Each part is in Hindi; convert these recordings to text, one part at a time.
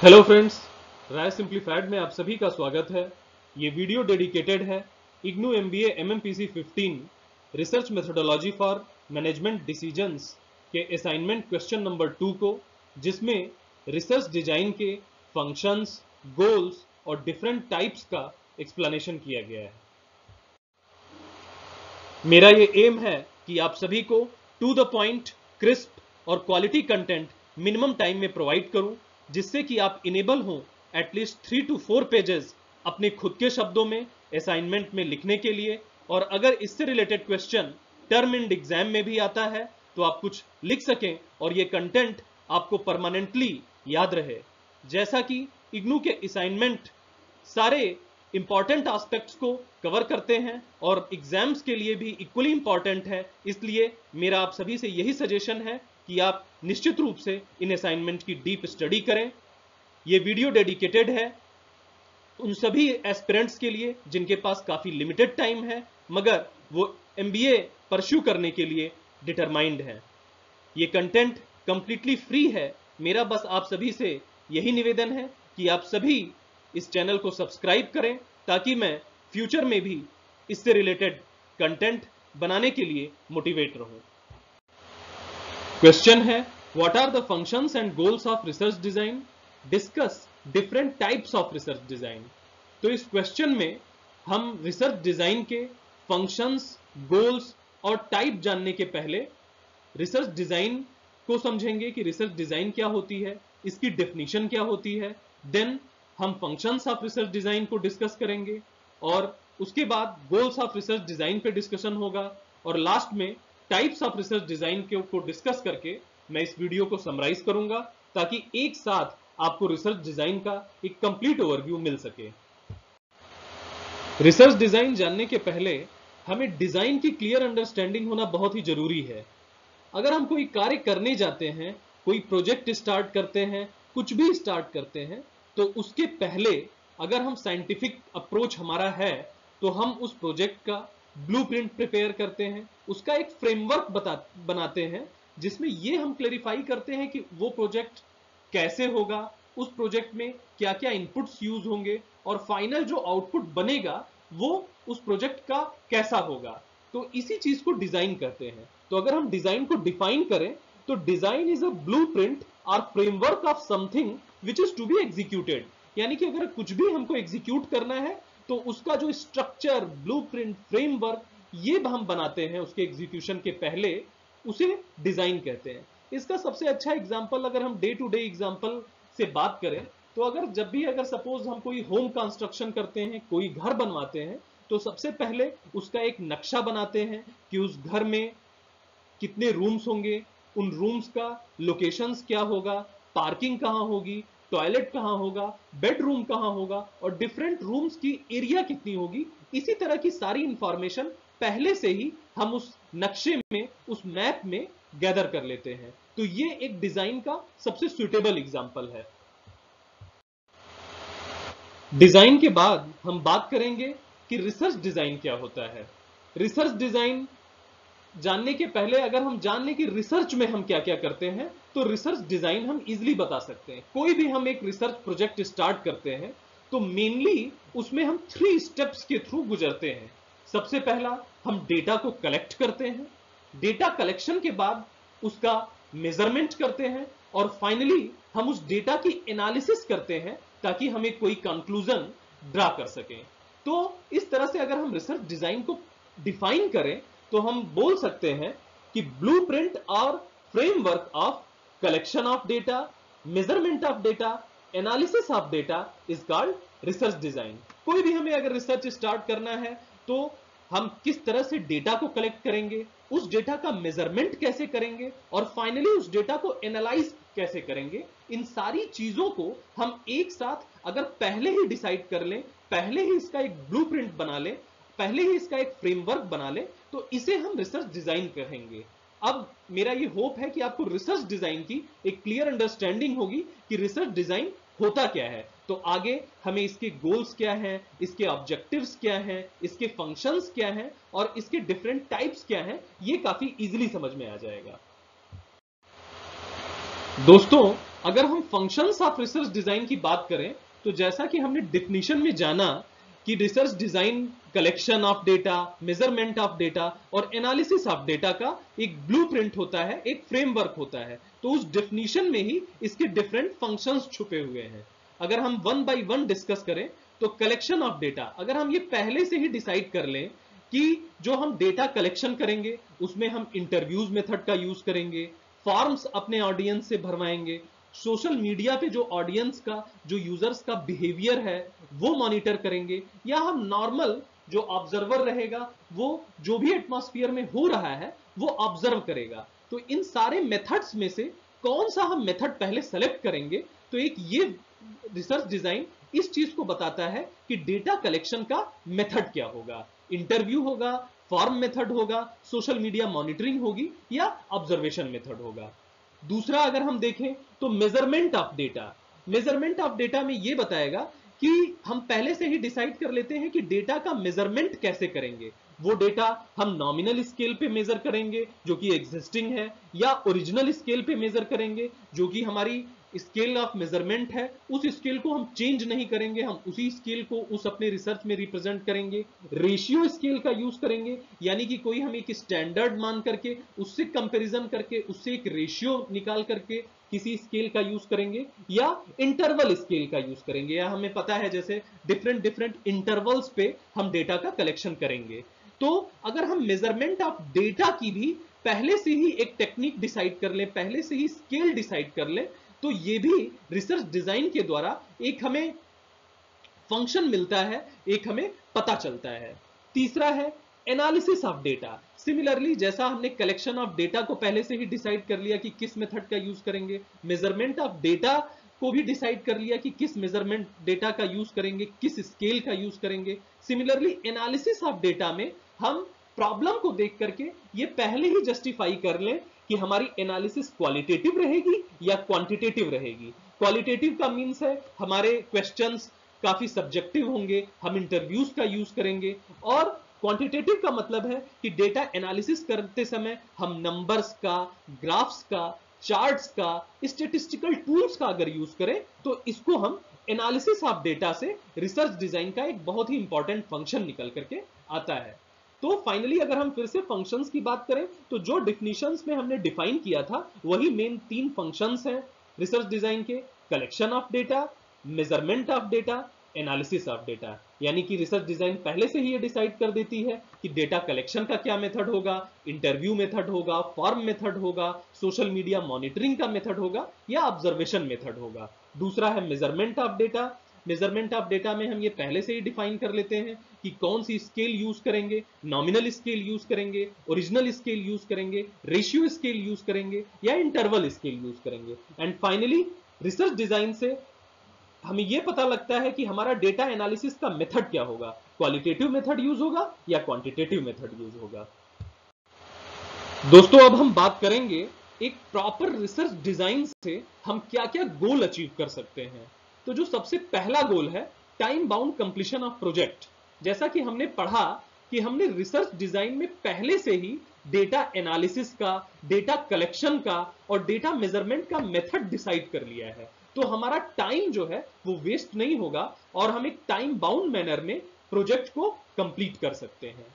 हेलो फ्रेंड्स, राय सिंप्लीफाइड में आप सभी का स्वागत है। ये वीडियो डेडिकेटेड है IGNOU MBA MMPC 15 research methodology for management decisions के असाइनमेंट क्वेश्चन नंबर 2 को, जिसमें रिसर्च डिजाइन के फंक्शंस, गोल्स और डिफरेंट टाइप्स का एक्सप्लेनेशन किया गया है। मेरा ये एम है कि आप सभी को टू द पॉइंट, क्रिस्प और क्वालिटी कंटेंट मिनिमम टाइम में प्रोवाइड करूं, जिससे कि आप इनेबल हों एटलीस्ट 3 to 4 पेजेस अपने खुद के शब्दों में असाइनमेंट में लिखने के लिए। और अगर इससे related question term and exam में भी आता है तो आप कुछ लिख सकें और ये कंटेंट आपको परमानेंटली याद रहे। जैसा कि इग्नू के असाइनमेंट सारे इंपॉर्टेंट एस्पेक्ट्स को कवर करते हैं और एग्जाम्स के लिए भी इक्वली इंपॉर्टेंट है, इसलिए मेरा आप सभी से यही सजेशन है कि आप निश्चित रूप से इन असाइनमेंट की डीप स्टडी करें। ये वीडियो डेडिकेटेड है उन सभी एस्पिरेंट्स के लिए जिनके पास काफी लिमिटेड टाइम है, मगर वो एमबीए परस्यू करने के लिए डिटरमाइंड है। ये कंटेंट कंप्लीटली फ्री है। मेरा बस आप सभी से यही निवेदन है कि आप सभी इस चैनल को सब्सक्राइब करें, ताकि मैं फ्यूचर में भी इससे रिलेटेड कंटेंट बनाने के लिए मोटिवेट रहूं। क्वेश्चन है, what are the functions and goals of research design? Discuss different types of research design. तो इस क्वेश्चन में हम रिसर्च डिजाइन के फंक्शंस, गोल्स और टाइप जानने के पहले रिसर्च डिजाइन को समझेंगे कि रिसर्च डिजाइन क्या होती है, इसकी डेफिनेशन क्या होती है। देन हम फंक्शंस ऑफ रिसर्च डिजाइन को डिस्कस करेंगे और उसके बाद गोल्स ऑफ रिसर्च डिजाइन पे डिस्कशन होगा और लास्ट में टाइप्स ऑफ रिसर्च डिजाइन को डिस्कस करके मैं इस वीडियो को समराइज करूंगा, ताकि एक साथ आपको रिसर्च डिजाइन का एक कंप्लीट ओवरव्यू मिल सके। रिसर्च डिजाइन जानने के पहले हमें डिजाइन की क्लियर अंडरस्टैंडिंग होना बहुत ही जरूरी है। अगर हम कोई कार्य करने जाते हैं, कोई प्रोजेक्ट स्टार्ट करते हैं, कुछ भी स्टार्ट करते हैं, तो उसके पहले अगर हम साइंटिफिक अप्रोच हमारा है तो हम उस प्रोजेक्ट का ब्लूप्रिंट प्रिपेयर करते हैं, उसका एक फ्रेमवर्क बनाते हैं, जिसमें ये हम क्लेरिफाई करते हैं कि वो प्रोजेक्ट कैसे होगा, उस प्रोजेक्ट में क्या क्या इनपुट्स यूज होंगे और फाइनल जो आउटपुट बनेगा वो उस प्रोजेक्ट का कैसा होगा। तो इसी चीज को डिजाइन कहते हैं। तो अगर हम डिजाइन को डिफाइन करें तो डिजाइन इज अ ब्लूप्रिंट और framework of something which is to be executed. यानी कि अगर कुछ भी हमको एग्जीक्यूट करना है तो उसका जो स्ट्रक्चर, ब्लूप्रिंट, फ्रेमवर्क ये हम बनाते हैं उसके एग्जीक्यूशन के पहले, उसे डिजाइन कहते हैं। इसका सबसे अच्छा एग्जांपल अगर हम डे टू डे एग्जांपल से बात करें तो अगर सपोज हम कोई होम कंस्ट्रक्शन करते हैं, कोई घर बनवाते हैं, तो सबसे पहले उसका एक नक्शा बनाते हैं कि उस घर में कितने रूम्स होंगे, उन रूम्स का लोकेशंस क्या होगा, पार्किंग कहां होगी, टॉयलेट कहां होगा, बेडरूम कहां होगा और डिफरेंट रूम्स की एरिया कितनी होगी। इसी तरह की सारी इंफॉर्मेशन पहले से ही हम उस नक्शे में, उस मैप में गैदर कर लेते हैं। तो ये एक डिजाइन का सबसे सुटेबल एग्जांपल है। डिजाइन के बाद हम बात करेंगे कि रिसर्च डिजाइन क्या होता है। रिसर्च डिजाइन जानने के पहले अगर हम जान लें कि रिसर्च में हम क्या क्या करते हैं, तो रिसर्च डिजाइन हम इजीली बता सकते हैं। कोई भी हम एक रिसर्च प्रोजेक्ट स्टार्ट करते हैं तो मेनली उसमें हम 3 स्टेप्स के थ्रू गुजरते हैं। सबसे पहला हम डेटा को कलेक्ट करते हैं, डेटा कलेक्शन के बाद उसका मेजरमेंट करते हैं और फाइनली हम उस डेटा की एनालिसिस करते हैं ताकि हमें कोई कंक्लूजन ड्रा कर सकें। तो इस तरह से अगर हम रिसर्च डिजाइन को डिफाइन करें तो हम बोल सकते हैं कि ब्लूप्रिंट और framework of collection of data, measurement of data, analysis of data is called research design. कोई भी हमें अगर रिसर्च स्टार्ट करना है तो हम किस तरह से डेटा को कलेक्ट करेंगे, उस डेटा का मेजरमेंट कैसे करेंगे और फाइनली उस डेटा को एनालाइज कैसे करेंगे, इन सारी चीजों को हम एक साथ अगर पहले ही डिसाइड कर लें, पहले ही इसका एक ब्लूप्रिंट बना लें, पहले ही इसका एक फ्रेमवर्क बना ले, तो इसे हम रिसर्च डिजाइन कहेंगे। अब मेरा ये होप है कि आपको रिसर्च डिजाइन की एक क्लियर अंडरस्टैंडिंग होगी कि रिसर्च डिजाइन होता क्या है। तो आगे हमें इसके गोल्स क्या हैं, इसके ऑब्जेक्टिव्स क्या हैं, इसके फंक्शंस क्या हैं और इसके डिफरेंट टाइप्स क्या हैं, ये काफी इजीली समझ में आ जाएगा। दोस्तों, अगर हम फंक्शंस ऑफ रिसर्च डिजाइन की बात करें तो जैसा कि हमने डिफिनीशन में जाना कि research design collection of data, measurement of data और एनालिसिस ऑफ डेटा का एक ब्लूप्रिंट होता है, एक फ्रेमवर्क होता है। तो उस डेफिनेशन में ही इसके डिफरेंट फंक्शंस छुपे हुए हैं। अगर हम वन बाय वन डिस्कस करें तो कलेक्शन ऑफ डेटा, अगर हम ये पहले से ही डिसाइड कर लें कि जो हम डेटा कलेक्शन करेंगे उसमें हम इंटरव्यूज मेथड का यूज करेंगे, फॉर्म्स अपने ऑडियंस से भरवाएंगे, सोशल मीडिया पे जो ऑडियंस का, जो यूजर्स का बिहेवियर है वो मॉनिटर करेंगे, या हम नॉर्मल जो ऑब्जर्वर रहेगा वो जो भी एटमॉस्फेयर में हो रहा है वो ऑब्जर्व करेगा। तो इन सारे मेथड्स में से कौन सा हम मेथड पहले सेलेक्ट करेंगे, तो एक ये रिसर्च डिजाइन इस चीज को बताता है कि डेटा कलेक्शन का मेथड क्या होगा। इंटरव्यू होगा, फॉर्म मेथड होगा, सोशल मीडिया मॉनिटरिंग होगी या ऑब्जर्वेशन मेथड होगा। दूसरा अगर हम देखें तो measurement of data, measurement of data में यह बताएगा कि हम पहले से ही डिसाइड कर लेते हैं कि डेटा का मेजरमेंट कैसे करेंगे। वो डेटा हम नॉमिनल स्केल पे मेजर करेंगे जो कि एग्जिस्टिंग है, या ओरिजिनल स्केल पे मेजर करेंगे जो कि हमारी स्केल ऑफ मेजरमेंट है, उस स्केल को हम चेंज नहीं करेंगे, हम उसी स्केल को उस अपने रिसर्च में रिप्रेजेंट करेंगे। रेशियो स्केल का यूज करेंगे, यानी कि कोई हम एक स्टैंडर्ड मान करके उससे कंपैरिजन करके उससे एक रेशियो निकाल करके किसी स्केल का यूज करेंगे, या इंटरवल स्केल का यूज करेंगे, या हमें पता है जैसे डिफरेंट डिफरेंट इंटरवल्स पे हम डेटा का कलेक्शन करेंगे। तो अगर हम मेजरमेंट ऑफ डेटा की भी पहले से ही एक टेक्निक डिसाइड कर लें, पहले से ही स्केल डिसाइड कर लें, तो ये भी रिसर्च डिजाइन के द्वारा एक हमें फंक्शन मिलता है, एक हमें पता चलता है। तीसरा है एनालिसिस ऑफ डेटा। सिमिलरली जैसा हमने कलेक्शन ऑफ डेटा को पहले से ही डिसाइड कर लिया कि किस मेथड का यूज करेंगे, मेजरमेंट ऑफ डेटा को भी डिसाइड कर लिया कि किस मेजरमेंट डेटा का यूज करेंगे, किस स्केल का यूज करेंगे। सिमिलरली एनालिसिस ऑफ डेटा में हम प्रॉब्लम को देख करके ये पहले ही जस्टिफाई कर लें कि हमारी एनालिसिस क्वालिटेटिव रहेगी या क्वांटिटेटिव रहेगी। क्वालिटेटिव का मींस है हमारे क्वेश्चंस काफी सब्जेक्टिव होंगे, हम इंटरव्यूज का यूज करेंगे, और क्वांटिटेटिव का मतलब है कि डेटा एनालिसिस करते समय हम नंबर्स का, ग्राफ्स का, चार्ट्स का, स्टैटिस्टिकल टूल्स का अगर यूज करें तो इसको हम एनालिसिस ऑफ डेटा से रिसर्च डिजाइन का एक बहुत ही इंपॉर्टेंट फंक्शन निकल करके आता है। तो फाइनली अगर हम फिर से फंक्शंस की बात करें तो जो डिफिनीशंस में हमने डिफाइन किया था वही मेन 3 फंक्शंस हैं रिसर्च डिजाइन के: collection of data, measurement of data, analysis of data. यानी कि रिसर्च डिजाइन पहले से ही ये डिसाइड कर देती है कि डेटा कलेक्शन का क्या मेथड होगा, इंटरव्यू मेथड होगा, फॉर्म मेथड होगा, सोशल मीडिया मॉनिटरिंग का मेथड होगा या ऑब्जर्वेशन मेथड होगा। दूसरा है measurement of data. Measurement of data में हम ये पहले से ही डिफाइन कर लेते हैं कि कौन सी स्केल यूज करेंगे, नॉमिनल स्केल यूज करेंगे, ओरिजिनल स्केल यूज करेंगे, रेशियो स्केल यूज करेंगे या इंटरवल स्केल यूज करेंगे। एंड फाइनली रिसर्च डिजाइन से हमें यह पता लगता है कि हमारा डेटा एनालिसिस का मेथड क्या होगा, क्वालिटेटिव मेथड यूज होगा या क्वांटिटेटिव मेथड यूज होगा। दोस्तों अब हम बात करेंगे एक प्रॉपर रिसर्च डिजाइन से हम क्या क्या गोल अचीव कर सकते हैं। तो जो सबसे पहला गोल है time bound completion of project. जैसा कि हमने पढ़ा कि हमने रिसर्च डिजाइन में पहले से ही डेटा एनालिसिस का, डेटा कलेक्शन का और डेटा मेजरमेंट का मेथड डिसाइड कर लिया है, तो हमारा टाइम जो है वो वेस्ट नहीं होगा और हम एक टाइम बाउंड मैनर में प्रोजेक्ट को कंप्लीट कर सकते हैं।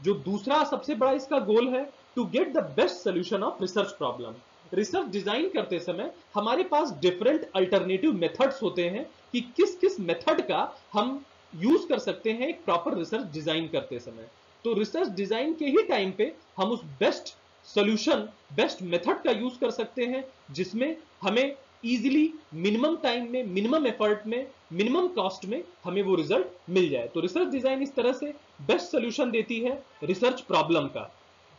जो दूसरा सबसे बड़ा इसका गोल है to get the best solution of research problem. Research design करते समय हमारे पास डिफरेंट अल्टरनेटिव मेथड्स होते हैं कि किस किस मेथड का हम यूज कर सकते हैं एक प्रॉपर रिसर्च डिजाइन करते समय। तो रिसर्च डिजाइन के ही टाइम पे हम उस बेस्ट सॉल्यूशन, बेस्ट मेथड का यूज कर सकते हैं जिसमें हमें इजीली मिनिमम टाइम में, मिनिमम एफर्ट में, मिनिमम कॉस्ट में हमें वो रिजल्ट मिल जाए। तो रिसर्च डिजाइन इस तरह से बेस्ट सॉल्यूशन देती है रिसर्च प्रॉब्लम का।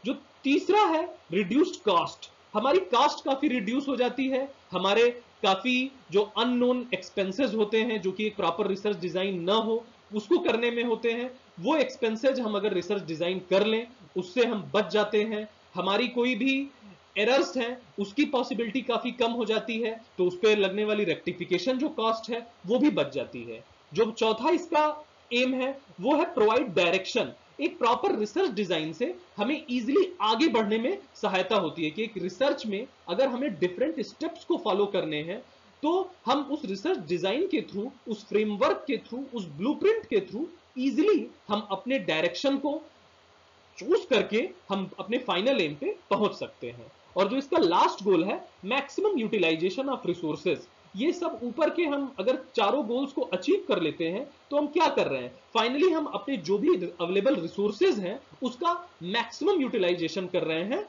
जो तीसरा है रिड्यूस्ड कॉस्ट। हमारी कॉस्ट काफी रिड्यूस हो जाती है, हमारे काफी जो अननोन एक्सपेंसेस होते हैं जो कि एक प्रॉपर रिसर्च डिजाइन ना हो उसको करने में होते हैं, वो एक्सपेंसेस हम अगर रिसर्च डिजाइन कर लें उससे हम बच जाते हैं। हमारी कोई भी एरर्स हैं उसकी पॉसिबिलिटी काफी कम हो जाती है, तो उस पर लगने वाली रेक्टिफिकेशन जो कॉस्ट है वो भी बच जाती है। जो चौथा इसका एम है वो है प्रोवाइड डायरेक्शन। एक प्रॉपर रिसर्च डिजाइन से हमें इजीली आगे बढ़ने में सहायता होती है कि एक रिसर्च में अगर हमें डिफरेंट स्टेप्स को फॉलो करने हैं तो हम उस रिसर्च डिजाइन के थ्रू, उस फ्रेमवर्क के थ्रू, उस ब्लूप्रिंट के थ्रू इजीली हम अपने डायरेक्शन को चूज करके हम अपने फाइनल एम पे पहुंच सकते हैं। और जो इसका लास्ट गोल है, मैक्सिमम यूटिलाइजेशन ऑफ रिसोर्सेज, ये सब ऊपर के हम अगर चारों गोल्स को अचीव कर लेते हैं तो हम क्या कर रहे हैं, फाइनली हम अपने जो भी अवेलेबल रिसोर्सेज हैं उसका मैक्सिमम यूटिलाइजेशन कर रहे हैं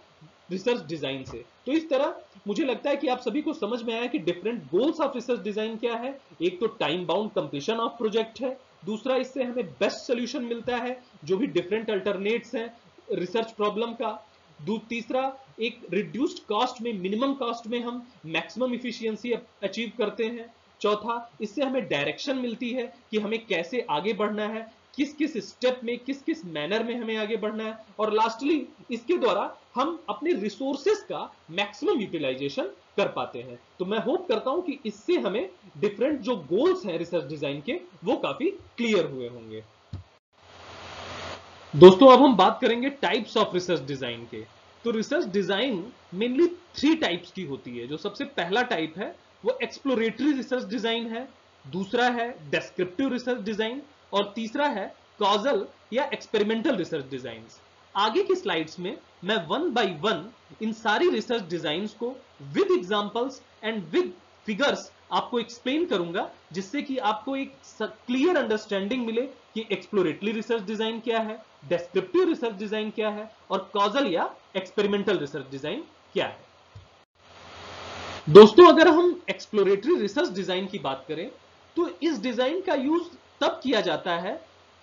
रिसर्च डिजाइन से। तो इस तरह मुझे लगता है कि आप सभी को समझ में आया कि different goals of research design क्या है। एक तो time bound completion of project है, दूसरा इससे हमें बेस्ट सोल्यूशन मिलता है जो भी डिफरेंट अल्टरनेट्स हैं रिसर्च प्रॉब्लम का, तीसरा एक रिड्यूस्ड कॉस्ट में, मिनिमम कॉस्ट में हम मैक्सिमम इफिशियंसी अचीव करते हैं, चौथा इससे हमें डायरेक्शन मिलती है कि हमें कैसे आगे बढ़ना है, किस किस स्टेप में, किस किस मैनर में हमें आगे बढ़ना है, और लास्टली इसके द्वारा हम अपने रिसोर्सेस का मैक्सिमम यूटिलाइजेशन कर पाते हैं। तो मैं होप करता हूं कि इससे हमें डिफरेंट जो गोल्स हैं रिसर्च डिजाइन के वो काफी क्लियर हुए होंगे। दोस्तों अब हम बात करेंगे टाइप्स ऑफ रिसर्च डिजाइन के। तो रिसर्च डिजाइन मेनली 3 टाइप्स की होती है। जो सबसे पहला टाइप है वो एक्सप्लोरेटरी रिसर्च डिजाइन है, दूसरा है डेस्क्रिप्टिव रिसर्च डिजाइन, और तीसरा है कॉजल या एक्सपेरिमेंटल रिसर्च डिजाइन। आगे की स्लाइड्स में मैं 1 बाय 1 इन सारी रिसर्च डिजाइंस को with examples and with figures आपको एक्सप्लेन करूंगा, जिससे कि आपको एक क्लियर अंडरस्टैंडिंग मिले कि एक्सप्लोरेटरी रिसर्च डिजाइन क्या है, डेस्क्रिप्टिव रिसर्च डिजाइन क्या है, और कॉजल या एक्सपेरिमेंटल रिसर्च डिजाइन क्या है। दोस्तों अगर हम एक्सप्लोरेटरी रिसर्च डिजाइन की बात करें तो इस डिजाइन का यूज तब किया जाता है,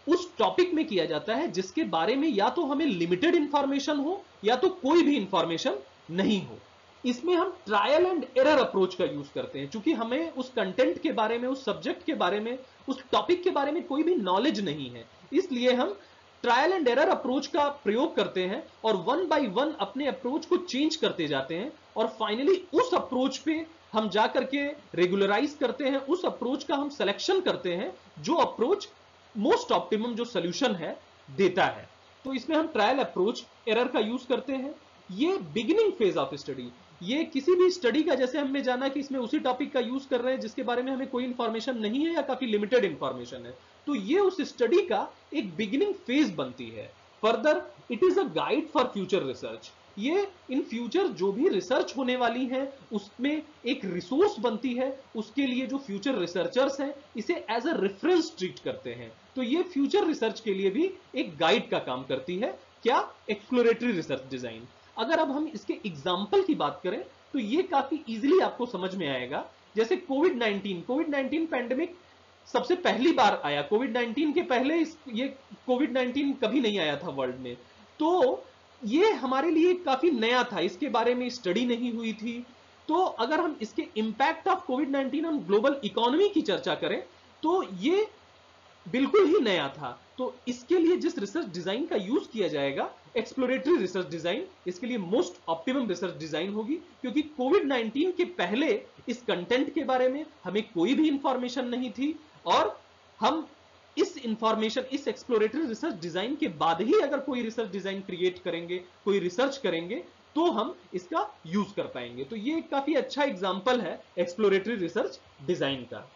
उस टॉपिक में किया जाता है जिसके बारे में या तो हमें लिमिटेड इंफॉर्मेशन हो या तो कोई भी इंफॉर्मेशन नहीं हो। इसमें हम ट्रायल एंड एरर अप्रोच का यूज करते हैं, क्योंकि हमें उस कंटेंट के बारे में, उस सब्जेक्ट के बारे में, उस टॉपिक के बारे में कोई भी नॉलेज नहीं है, इसलिए हम ट्रायल एंड एरर अप्रोच का प्रयोग करते हैं और 1 बाय 1 अपने अप्रोच को चेंज करते जाते हैं, और फाइनली उस अप्रोच पे हम जाकर के रेगुलराइज करते हैं, उस अप्रोच का हम सिलेक्शन करते हैं जो अप्रोच मोस्ट ऑप्टिमम जो सोल्यूशन है देता है। तो इसमें हम ट्रायल अप्रोच एरर का यूज करते हैं। ये बिगिनिंग फेज ऑफ स्टडी, ये किसी भी स्टडी का, जैसे हमने जाना कि इसमें उसी टॉपिक का यूज कर रहे हैं जिसके बारे में हमें कोई इंफॉर्मेशन नहीं है या काफी लिमिटेड इंफॉर्मेशन है, तो ये उस स्टडी का एक बिगिनिंग फेज बनती है। Further it is a guide for future research, ये इन फ्यूचर जो भी रिसर्च होने वाली है उसमें एक रिसोर्स बनती है, उसके लिए जो फ्यूचर रिसर्चर्स हैं इसे एज अ रेफरेंस ट्रीट करते हैं। तो ये फ्यूचर रिसर्च के लिए भी एक गाइड का काम करती है। क्या? Exploratory research design. अगर अब हम इसके एग्जाम्पल की बात करें तो ये काफी इजीली आपको समझ में आएगा। जैसे कोविड-19 पैंडेमिक सबसे पहली बार आया, कोविड-19 के पहले ये कोविड-19 कभी नहीं आया था वर्ल्ड में, तो ये हमारे लिए काफी नया था, इसके बारे में स्टडी नहीं हुई थी। तो अगर हम इसके impact of covid on global economy की चर्चा करें तो ये बिल्कुल ही नया था। तो इसके लिए जिस रिसर्च डिजाइन का यूज किया जाएगा, एक्सप्लोरेटरी रिसर्च डिजाइन, इसके लिए मोस्ट ऑप्टिमम रिसर्च डिजाइन होगी, क्योंकि कोविड-19 के पहले इस कंटेंट के बारे में हमें कोई भी इंफॉर्मेशन नहीं थी, और हम इस इंफॉर्मेशन, इस एक्सप्लोरेटरी रिसर्च डिजाइन के बाद ही अगर कोई रिसर्च डिजाइन क्रिएट करेंगे, कोई रिसर्च करेंगे, तो हम इसका यूज कर पाएंगे। तो ये काफी अच्छा एग्जांपल है एक्सप्लोरेटरी रिसर्च डिजाइन का।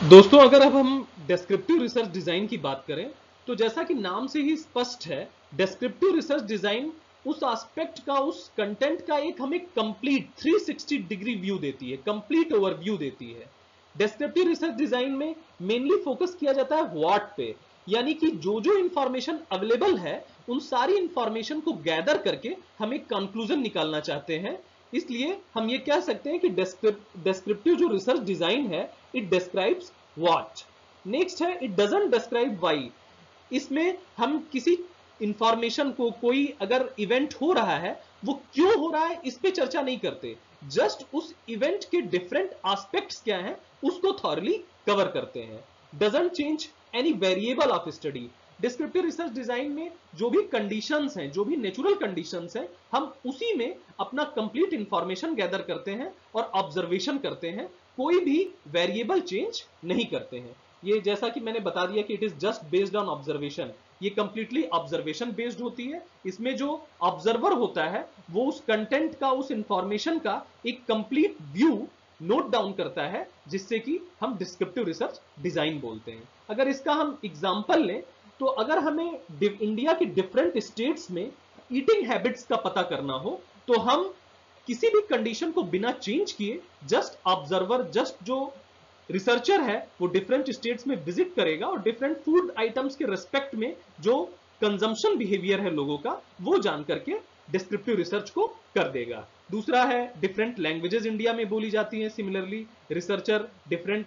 दोस्तों अगर अब हम डेस्क्रिप्टिव रिसर्च डिजाइन की बात करें तो जैसा कि नाम से ही स्पष्ट है, डेस्क्रिप्टिव रिसर्च डिजाइन उस एस्पेक्ट का, उस कंटेंट का एक हमें कंप्लीट 360 डिग्री व्यू देती है, कंप्लीट ओवरव्यू देती है। डेस्क्रिप्टिव रिसर्च डिजाइन में मेनली फोकस किया जाता है व्हाट पे, यानी कि जो जो इंफॉर्मेशन अवेलेबल है उन सारी इंफॉर्मेशन को गैदर करके हम एक कंक्लूजन निकालना चाहते हैं। इसलिए हम ये कह सकते हैं कि डेस्क्रिप्टिव जो रिसर्च डिजाइन है, इट डिस्क्राइब्स व्हाट। नेक्स्ट है इट डजंट डिस्क्राइब व्हाई। इसमें हम किसी इंफॉर्मेशन को, कोई अगर इवेंट हो रहा है वो क्यों हो रहा है इस पे चर्चा नहीं करते, जस्ट उस इवेंट के डिफरेंट एस्पेक्ट्स क्या हैं उसको थॉरली कवर करते हैं। Doesn't change any variable of study. Descriptive research design में जो भी कंडीशंस हैं, जो भी नेचुरल कंडीशंस हैं, हम उसी में अपना कंप्लीट इंफॉर्मेशन गैदर करते हैं और ऑब्जर्वेशन करते हैं, कोई भी वेरिएबल चेंज नहीं करते हैं। ये जैसा कि मैंने बता दिया कि it is just based on observation, ये कंप्लीटली ऑब्जर्वेशन बेस्ड होती है। इसमें जो ऑब्जर्वर होता है वो उस कंटेंट का, उस इंफॉर्मेशन का एक कंप्लीट व्यू नोट डाउन करता है, जिससे कि हम डिस्क्रिप्टिव रिसर्च डिजाइन बोलते हैं। अगर इसका हम एग्जांपल लें तो अगर हमें इंडिया के डिफरेंट स्टेट्स में ईटिंग हैबिट्स का पता करना हो तो हम किसी भी कंडीशन को बिना चेंज किए जस्ट ऑब्जर्वर, जस्ट जो रिसर्चर है वो डिफरेंट स्टेट्स में विजिट करेगा और डिफरेंट फूड आइटम्स के रेस्पेक्ट में जो कंजम्पशन बिहेवियर है लोगों का वो जान करके डिस्क्रिप्टिव रिसर्च को कर देगा। दूसरा है डिफरेंट लैंग्वेजेस इंडिया में बोली जाती हैं, सिमिलरली रिसर्चर डिफरेंट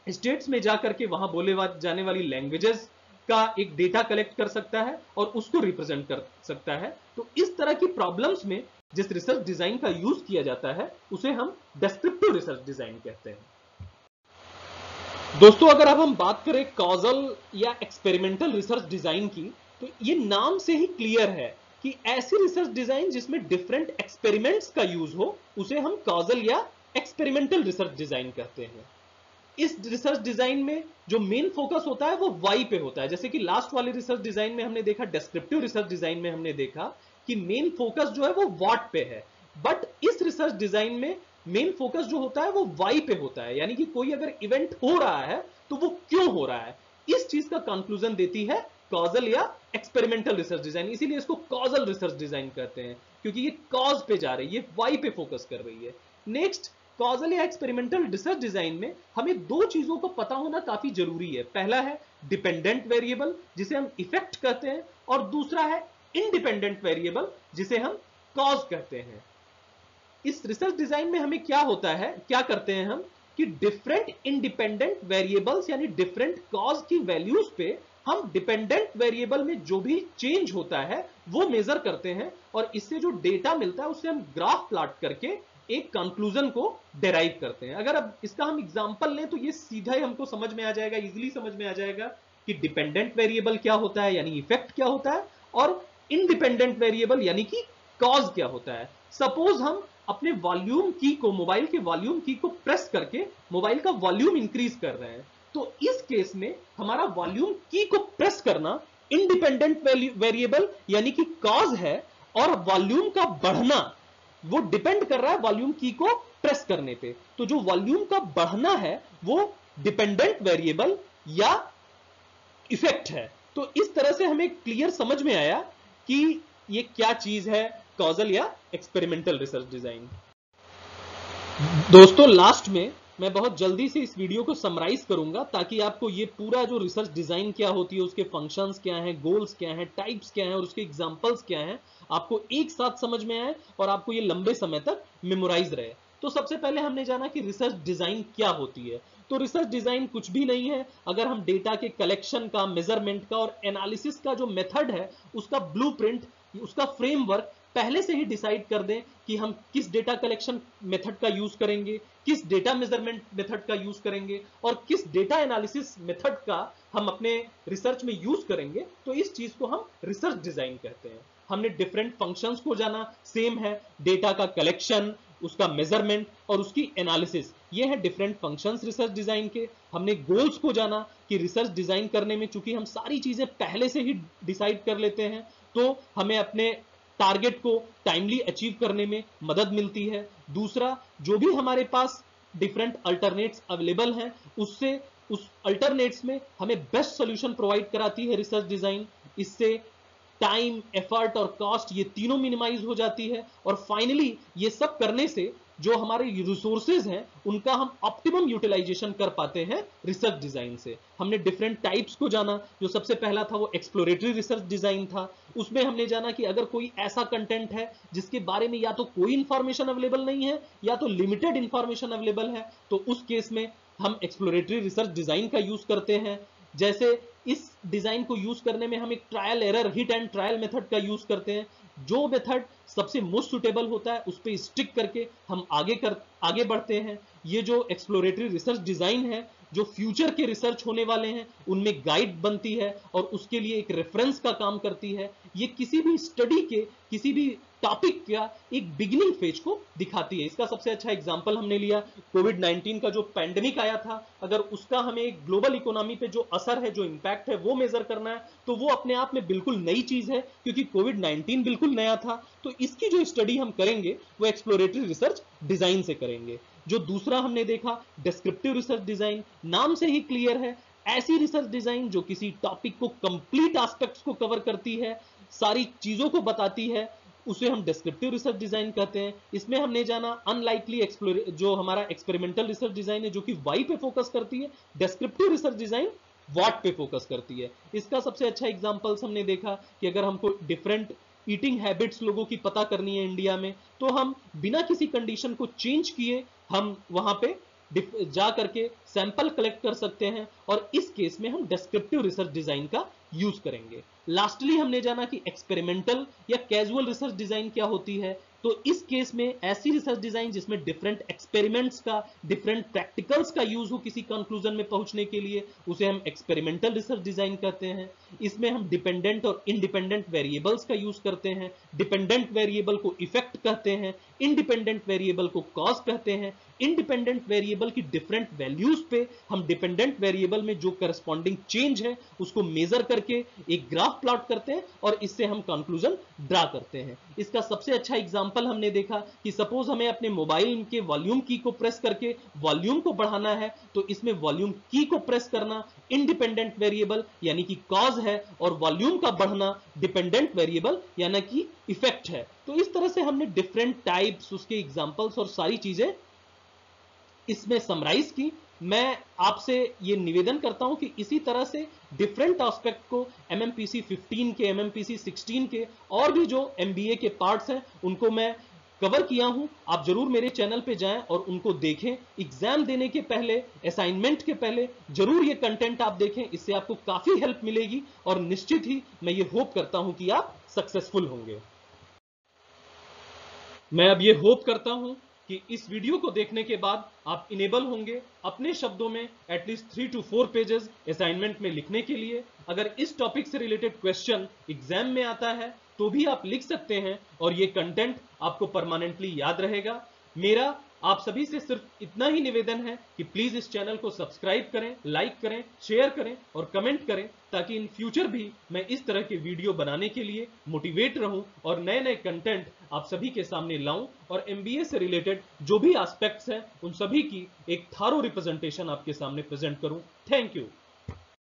स्टेट्स में जाकर के वहां बोले जाने वाली लैंग्वेजेस का एक डेटा कलेक्ट कर सकता है और उसको रिप्रेजेंट कर सकता है। तो इस तरह की प्रॉब्लम्स में जिस रिसर्च डिजाइन का यूज किया जाता है उसे हम डिस्क्रिप्टिव रिसर्च डिजाइन कहते हैं। दोस्तों अगर अब हम बात करें कॉजल या एक्सपेरिमेंटल रिसर्च डिजाइन की, तो ये नाम से ही क्लियर है कि ऐसी रिसर्च डिजाइन जिसमें डिफरेंट एक्सपेरिमेंट्स का यूज हो उसे हम कॉजल या एक्सपेरिमेंटल रिसर्च डिजाइन कहते हैं। इस रिसर्च डिजाइन में जो मेन फोकस होता है वो वाई पे होता है। जैसे कि लास्ट वाले रिसर्च डिजाइन में हमने देखा, डिस्क्रिप्टिव रिसर्च डिजाइन में हमने देखा कि मेन फोकस जो है वो व्हाट पे है, बट इस रिसर्च डिजाइन में मेन फोकस जो होता है वो वाई पे होता है, यानी कि कोई अगर इवेंट हो रहा है तो वो क्यों हो रहा है, इस चीज का कंक्लूजन देती है कॉजल या एक्सपेरिमेंटल रिसर्च डिजाइन। इसीलिए इसको कॉजल रिसर्च डिजाइन कहते हैं, क्योंकि ये कॉज पे जा रही है, ये वाई पे फोकस कर रही है। नेक्स्ट, कॉजल या एक्सपेरिमेंटल रिसर्च डिजाइन में हमें दो चीजों को पता होना काफी जरूरी है। पहला है डिपेंडेंट वेरिएबल जिसे हम इफेक्ट कहते हैं, और दूसरा है इंडिपेंडेंट वेरिएबल जिसे हम कॉज कहते हैं। इस रिसर्च डिजाइन में हमें क्या होता है, क्या करते हैं हम कि डिफरेंट इंडिपेंडेंट वेरिएबल्स यानी डिफरेंट कॉज की वैल्यूज पे हम डिपेंडेंट वेरिएबल में जो भी चेंज होता है वो मेजर करते हैं, और इससे जो डेटा मिलता है उससे हम ग्राफ प्लॉट करके एक कंक्लूजन को डेराइव करते हैं। अगर अब इसका हम एग्जांपल लें तो ये सीधा ही हमको समझ में आ जाएगा, इजीली समझ में आ जाएगा कि डिपेंडेंट वेरिएबल क्या होता है यानी इफेक्ट क्या होता है, और इंडिपेंडेंट वेरिएबल यानी कि कॉज क्या होता है। सपोज हम अपने वॉल्यूम की को, मोबाइल के वॉल्यूम की को प्रेस करके मोबाइल का वॉल्यूम इंक्रीज कर रहे हैं, तो इस केस में हमारा वॉल्यूम की को प्रेस करना इंडिपेंडेंट वेरिएबल यानी कि कॉज है, और वॉल्यूम का बढ़ना वो डिपेंड कर रहा है वॉल्यूम की को प्रेस करने पे। तो जो वॉल्यूम का बढ़ना है वो डिपेंडेंट वेरिएबल या इफेक्ट है। तो इस तरह से हमें क्लियर समझ में आया कि ये क्या चीज है कॉजल या एक्सपेरिमेंटल रिसर्च डिजाइन। दोस्तों लास्ट में मैं बहुत जल्दी से इस वीडियो को समराइज करूंगा ताकि आपको ये पूरा जो रिसर्च डिजाइन क्या होती है, उसके फंक्शंस क्या हैं, गोल्स क्या हैं, टाइप्स क्या हैं और उसके एग्जांपल्स क्या हैं, आपको एक साथ समझ में आए और आपको ये लंबे समय तक मेमोराइज रहे। तो सबसे पहले हमने जाना कि रिसर्च डिजाइन क्या होती है। तो रिसर्च डिजाइन कुछ भी नहीं है, अगर हम डेटा के कलेक्शन का, मेजरमेंट का और एनालिसिस का जो मेथड है उसका ब्लूप्रिंट, उसका फ्रेमवर्क पहले से ही डिसाइड कर दें कि हम किस डेटा कलेक्शन मेथड का यूज करेंगे, किस डेटा मेजरमेंट मेथड का यूज करेंगे और किस डेटा एनालिसिस मेथड का हम अपने रिसर्च में यूज करेंगे, तो इस चीज को हम रिसर्च डिजाइन कहते हैं। हमने डिफरेंट फंक्शंस को जाना, सेम है, डेटा का कलेक्शन, उसका मेजरमेंट और उसकी एनालिसिस, ये है डिफरेंट फंक्शंस रिसर्च डिजाइन के। हमने गोल्स को जाना कि रिसर्च डिजाइन करने में चूंकि हम सारी चीजें पहले से ही डिसाइड कर लेते हैं तो हमें अपने टारगेट को टाइमली अचीव करने में मदद मिलती है। दूसरा, जो भी हमारे पास डिफरेंट अल्टरनेट्स अवेलेबल हैं उससे उस अल्टरनेट्स में हमें बेस्ट सॉल्यूशन प्रोवाइड कराती है रिसर्च डिजाइन। इससे टाइम, एफर्ट और कॉस्ट ये तीनों मिनिमाइज हो जाती है, और फाइनली ये सब करने से जो हमारे रिसोर्सेज हैं उनका हम ऑप्टिमम यूटिलाइजेशन कर पाते हैं रिसर्च डिजाइन से। हमने डिफरेंट टाइप्स को जाना, जो सबसे पहला था वो एक्सप्लोरेटरी रिसर्च डिजाइन था। उसमें हमने जाना कि अगर कोई ऐसा कंटेंट है जिसके बारे में या तो कोई इंफॉर्मेशन अवेलेबल नहीं है या तो लिमिटेड इंफॉर्मेशन अवेलेबल है, तो उस केस में हम एक्सप्लोरेटरी रिसर्च डिजाइन का यूज करते हैं। जैसे इस डिजाइन को यूज करने में हम एक trial error, hit and trial method का यूज करते हैं। जो मेथड सबसे मोस्ट सुटेबल होता है उस पर स्टिक करके हम आगे बढ़ते हैं। ये जो एक्सप्लोरेटरी रिसर्च डिजाइन है, जो फ्यूचर के रिसर्च होने वाले हैं उनमें गाइड बनती है और उसके लिए एक रेफरेंस का काम करती है। ये किसी भी स्टडी के, किसी भी टॉपिक का एक बिगिनिंग फेज को दिखाती है। इसका सबसे अच्छा एग्जांपल हमने लिया कोविड-19 का जो पैंडेमिक आया था, अगर उसका हमें एक ग्लोबल इकोनॉमी पे जो असर है, जो इंपैक्ट है, वो मेजर करना है, तो वो अपने आप में बिल्कुल नई चीज है, क्योंकि कोविड-19 बिल्कुल नया था। तो इसकी जो स्टडी हम करेंगे वो एक्सप्लोरेटरी रिसर्च डिजाइन से करेंगे। जो दूसरा हमने देखा डिस्क्रिप्टिव रिसर्च डिजाइन, नाम से ही क्लियर है, ऐसी रिसर्च डिजाइन जो किसी टॉपिक को कंप्लीट एस्पेक्ट्स को कवर करती है, सारी चीजों को बताती है, उसे हम डिस्क्रिप्टिव रिसर्च डिजाइन कहते हैं। इसमें हमने जाना अनलाइकली जो हमारा एक्सपेरिमेंटल रिसर्च डिजाइन है जो कि वाई पे फोकस करती है, डिस्क्रिप्टिव रिसर्च डिजाइन व्हाट पे फोकस करती है। इसका सबसे अच्छा एग्जांपल्स हमने देखा कि अगर हमको डिफरेंट ईटिंग हैबिट्स लोगों की पता करनी है इंडिया में, तो हम बिना किसी कंडीशन को चेंज किए हम वहां पे जा करके सैंपल कलेक्ट कर सकते हैं, और इस केस में हम डिस्क्रिप्टिव रिसर्च डिजाइन का यूज करेंगे। लास्टली हमने जाना कि एक्सपेरिमेंटल या कैजुअल रिसर्च डिजाइन क्या होती है। तो इस केस में ऐसी रिसर्च डिजाइन जिसमें डिफरेंट एक्सपेरिमेंट्स का, डिफरेंट प्रैक्टिकल्स का यूज हो किसी कंक्लूजन में पहुंचने के लिए, उसे हम एक्सपेरिमेंटल रिसर्च डिजाइन कहते हैं। इसमें हम डिपेंडेंट और इंडिपेंडेंट वेरिएबल्स का यूज करते हैं। डिपेंडेंट वेरिएबल को इफेक्ट कहते हैं, इंडिपेंडेंट वेरिएबल को कॉज कहते हैं। इंडिपेंडेंट वेरिएबल की डिफरेंट वैल्यूज पे हम डिपेंडेंट वेरिएबल में जो करस्पॉन्डिंग चेंज है उसको मेजर करके एक ग्राफ प्लॉट करते हैं, और इससे हम कंक्लूजन ड्रा करते हैं। इसका सबसे अच्छा एग्जांपल हमने देखा कि सपोज हमें अपने मोबाइल के वॉल्यूम की को प्रेस करके वॉल्यूम को बढ़ाना है, तो इसमें वॉल्यूम की को प्रेस करना इंडिपेंडेंट वेरिएबल यानी कि कॉज है, और वॉल्यूम का बढ़ना डिपेंडेंट वेरिएबल यानी कि इफेक्ट है। तो इस तरह से हमने डिफरेंट टाइप्स, उसके एग्जांपल्स और सारी चीजें इसमें समराइज की। मैं आपसे ये निवेदन करता हूं कि इसी तरह से डिफरेंट एस्पेक्ट को एमएमपीसी 15 के, एमएमपीसी 16 के और भी जो एमबीए के पार्ट्स हैं उनको मैं कवर किया हूं। आप जरूर मेरे चैनल पे जाएं और उनको देखें। एग्जाम देने के पहले, असाइनमेंट के पहले जरूर ये कंटेंट आप देखें, इससे आपको काफी हेल्प मिलेगी, और निश्चित ही मैं ये होप करता हूं कि आप सक्सेसफुल होंगे। मैं अब ये होप करता हूं कि इस वीडियो को देखने के बाद आप इनेबल होंगे अपने शब्दों में एटलीस्ट 3 to 4 पेजेस असाइनमेंट में लिखने के लिए। अगर इस टॉपिक से रिलेटेड क्वेश्चन एग्जाम में आता है तो भी आप लिख सकते हैं, और ये कंटेंट आपको परमानेंटली याद रहेगा। मेरा आप सभी से सिर्फ इतना ही निवेदन है कि प्लीज इस चैनल को सब्सक्राइब करें, लाइक करें, शेयर करें और कमेंट करें, ताकि इन फ्यूचर भी मैं इस तरह के वीडियो बनाने के लिए मोटिवेट रहूं और नए नए कंटेंट आप सभी के सामने लाऊं, और एमबीए से रिलेटेड जो भी एस्पेक्ट्स हैं उन सभी की एक थारो रिप्रेजेंटेशन आपके सामने प्रेजेंट करूं। Thank you.